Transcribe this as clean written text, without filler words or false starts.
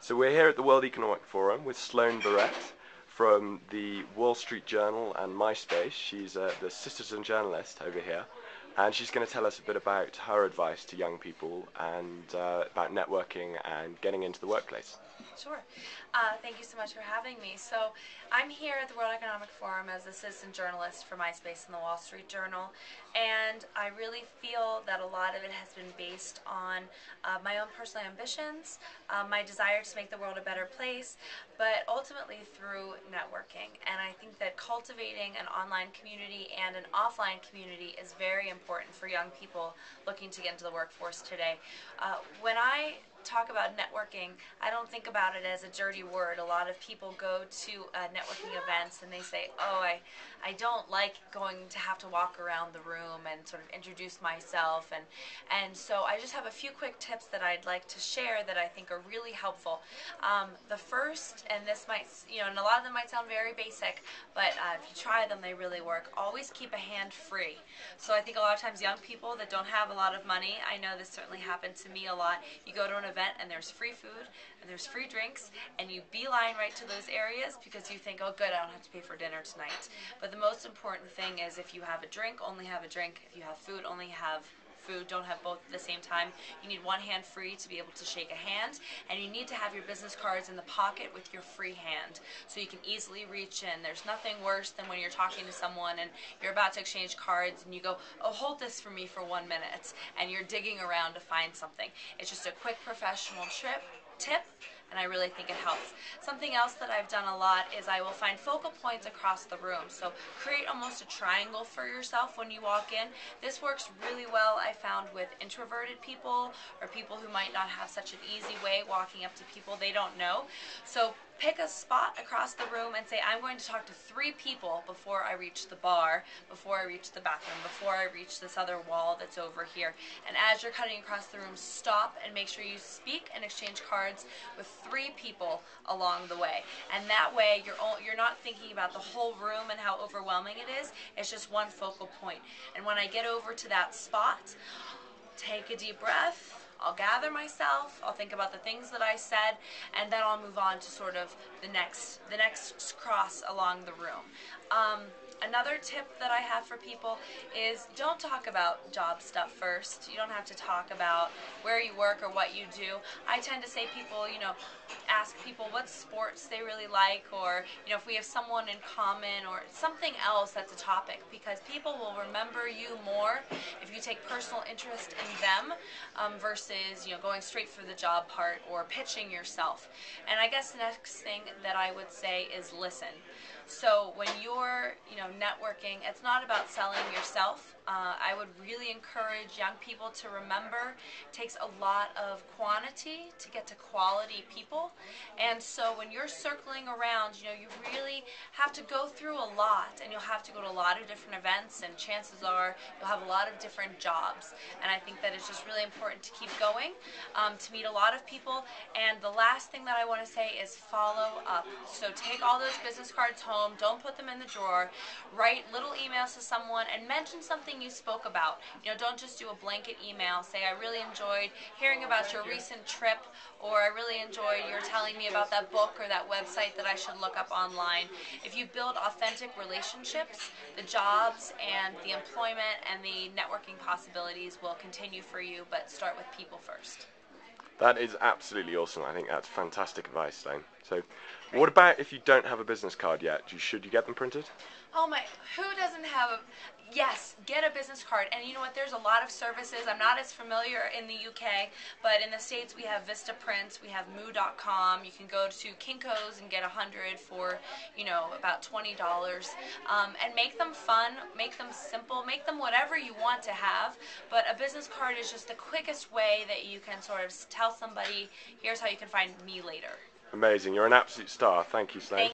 So we're here at the World Economic Forum with Sloane Barrett from the Wall Street Journal and MySpace. She's the citizen journalist over here, and she's going to tell us a bit about her advice to young people and about networking and getting into the workplace. Sure. Thank you so much for having me. So I'm here at the World Economic Forum as a citizen journalist for MySpace and the Wall Street Journal, and I really feel that a lot of it has been based on my own personal ambitions, my desire to make the world a better place, but ultimately through networking. And I think that cultivating an online community and an offline community is very important for young people looking to get into the workforce today. When I talk about networking, I don't think about it as a dirty word. A lot of people go to networking events and they say, oh, I don't like going to have to walk around the room and sort of introduce myself, and so I just have a few quick tips that I'd like to share that I think are really helpful. The first, and this might, and a lot of them might sound very basic, but if you try them, they really work. Always keep a hand free. So I think a lot of times young people that don't have a lot of money, I know this certainly happened to me a lot, you go to an event and there's free food and there's free drinks and you beeline right to those areas because you think, oh good, I don't have to pay for dinner tonight. But the most important thing is if you have a drink, only have a drink. If you have food, only have food. Don't have both at the same time. You need one hand free to be able to shake a hand, and you need to have your business cards in the pocket with your free hand so you can easily reach in. There's nothing worse than when you're talking to someone and you're about to exchange cards and you go, oh, hold this for me for 1 minute, and you're digging around to find something. It's just a quick professional tip, and I really think it helps. Something else that I've done a lot is I will find focal points across the room. So create almost a triangle for yourself when you walk in. This works really well, I found, with introverted people or people who might not have such an easy way walking up to people they don't know. So pick a spot across the room and say, I'm going to talk to 3 people before I reach the bar, before I reach the bathroom, before I reach this other wall that's over here. And as you're cutting across the room, stop and make sure you speak and exchange cards with 3 people along the way. And that way you're not thinking about the whole room and how overwhelming it is. It's just one focal point. And when I get over to that spot, take a deep breath. I'll gather myself, I'll think about the things that I said, and then I'll move on to sort of the next cross along the room. Another tip that I have for people is don't talk about job stuff first. You don't have to talk about where you work or what you do. I tend to say people, ask people what sports they really like, or if we have someone in common or something else that's a topic, because people will remember you more if you take personal interest in them versus going straight for the job part or pitching yourself. And I guess the next thing that I would say is listen. So when you're networking, it's not about selling yourself. I would really encourage young people to remember it takes a lot of quantity to get to quality people. And so when you're circling around, you really have to go through a lot, and you'll have to go to a lot of different events, and chances are you'll have a lot of different jobs. And I think that it's just really important to keep going, to meet a lot of people. And the last thing that I want to say is follow up. So take all those business cards home, don't put them in the drawer, write little emails to someone and mention something you spoke about. Don't just do a blanket email. Say, I really enjoyed hearing about your recent trip, or I really enjoyed your telling me about that book or that website that I should look up online. If you build authentic relationships, the jobs and the employment and the networking possibilities will continue for you, but start with people first. That is absolutely awesome. I think that's fantastic advice, Sloane. So what about if you don't have a business card yet? Should you get them printed? Oh my, who doesn't have a, yes, get a business card. And you know what, there's a lot of services. I'm not as familiar in the UK, but in the States we have Vistaprint, we have moo.com. You can go to Kinko's and get 100 for, about $20. And make them fun, make them simple, make them whatever you want to have. But a business card is just the quickest way that you can sort of tell somebody, here's how you can find me later. Amazing. You're an absolute star. Thank you, Sloane.